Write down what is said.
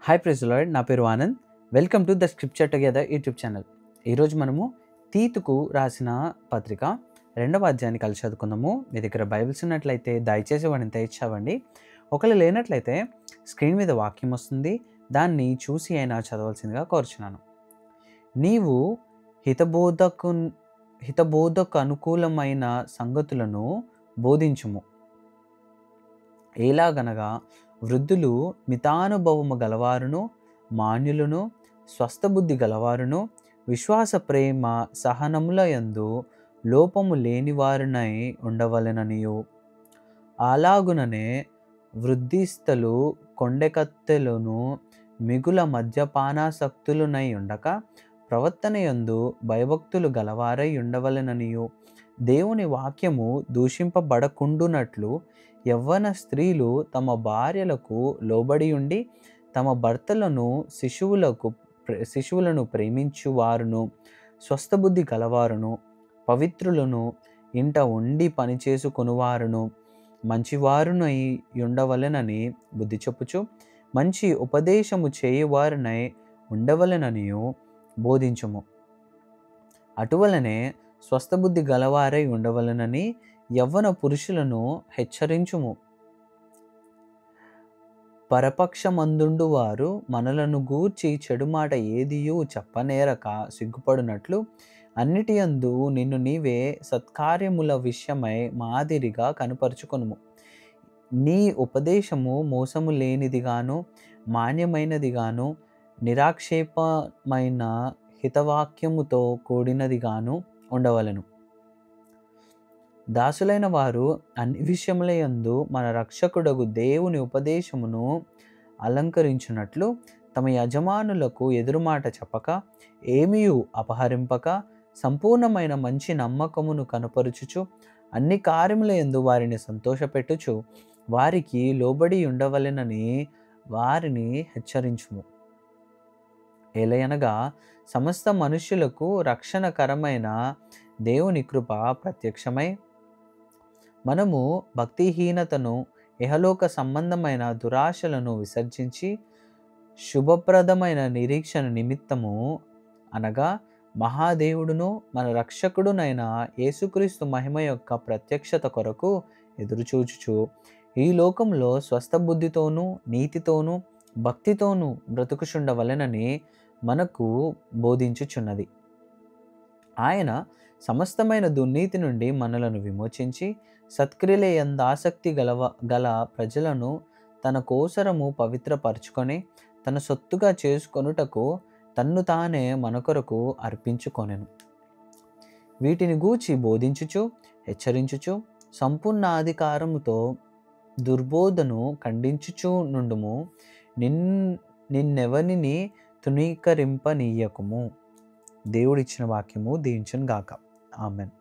Hi praise the lord. నా పేరు Anand. Welcome to the scripture together YouTube channel. ఈరోజు మనము తీతుకు రాసిన పత్రిక 2వ అధ్యాయాన్ని కలిసి చదువుకుందాము. మీ దగ్గర బైబిల్స్ ఉన్నట్లయితే దయచేసి వాటిని తెచ్చావండి. ఒకవేళ లేనట్లయితే స్క్రీన్ మీద వాక్యం వస్తుంది, దాన్ని చూసి అయినా చదవాల్సిందిగా కోరుచున్నాను. నీవు హితబోధకు అనుకూలమైన సంగతులను బోధించుము. ఎలాగనగా వృద్ధులు మితానుభవము గలవారును, మాన్యులను, స్వస్థబుద్ధి గలవారును, విశ్వాస ప్రేమ సహనముల యందు లోపము లేనివారునై ఉండవలెననియు, అలాగుననే వృద్ధిస్థలు కొండెకత్తెలను మిగుల మద్యపానాసక్తులునై ఉండక ప్రవర్తన యందు భయభక్తులు గలవారై ఉండవలెననియు, దేవుని వాక్యము దూషింపబడకుండునట్లు యవ్వన స్త్రీలు తమ భార్యలకు లోబడి ఉండి తమ భర్తలను శిశువులను ప్రేమించువారును, స్వస్థబుద్ధి గలవారును, పవిత్రులను, ఇంట ఉండి పనిచేసుకొనువారును, మంచివారునై ఉండవలెనని బుద్ధి చెప్పుచు మంచి ఉపదేశము చేయువారునై ఉండవలెననియు బోధించుము. అటువలనే స్వస్థబుద్ధి గలవారై ఉండవలెనని యవ్వన పురుషులను హెచ్చరించుము. పరపక్షమందుండు వారు మనలను గూర్చి చెడు మాట ఏదియూ చెప్పనేరక సిగ్గుపడునట్లు అన్నిటియందు నిన్ను నీవే సత్కార్యముల విషయమై మాదిరిగా కనుపరుచుకొనుము. నీ ఉపదేశము మోసము లేనిదిగాను, మాన్యమైనదిగాను, నిరాక్షేపమైన హితవాక్యముతో కూడినదిగాను ఉండవలెను. దాసులైన వారు అన్ని విషయముల యందు మన రక్షకుడగు దేవుని ఉపదేశమును అలంకరించున్నట్లు తమ యజమానులకు ఎదురుమాట చెప్పక, ఏమీయు అపహరింపక, సంపూర్ణమైన మంచి నమ్మకమును కనపరుచుచు అన్ని కార్యముల యందు వారిని సంతోషపెట్టుచు వారికి లోబడి ఉండవలెనని వారిని హెచ్చరించుము. ఏలయనగా సమస్త మనుష్యులకు రక్షణకరమైన దేవుని కృప ప్రత్యక్షమై మనము భక్తిహీనతను, ఇహలోక సంబంధమైన దురాశలను విసర్జించి శుభప్రదమైన నిరీక్షణ నిమిత్తము అనగా మహాదేవుడును మన రక్షకుడునైన యేసుక్రీస్తు మహిమ యొక్క ప్రత్యక్షత కొరకు ఎదురుచూచుచు ఈ లోకంలో స్వస్థ బుద్ధితోనూ, నీతితోనూ, భక్తితోనూ బ్రతుకుచుండవలెనని మనకు బోధించుచున్నది. ఆయన సమస్తమైన దుర్నీతి నుండి మనలను విమోచించి సత్క్రియల యందు ఆసక్తి గల ప్రజలను తన కోసరము పవిత్రపరచుకొని తన సొత్తుగా చేసుకొనుటకు తన్ను తానే మన కొరకు అర్పించుకొనెను. వీటిని గూర్చి బోధించుచు హెచ్చరించుచు సంపూర్ణ అధికారముతో దుర్బోధను ఖండించుచు నుండుము. నిన్నెవనిని తునీకరింపనీయకుము. దేవుడిచ్చిన వాక్యము దీవించును గాక. ఆమెన్.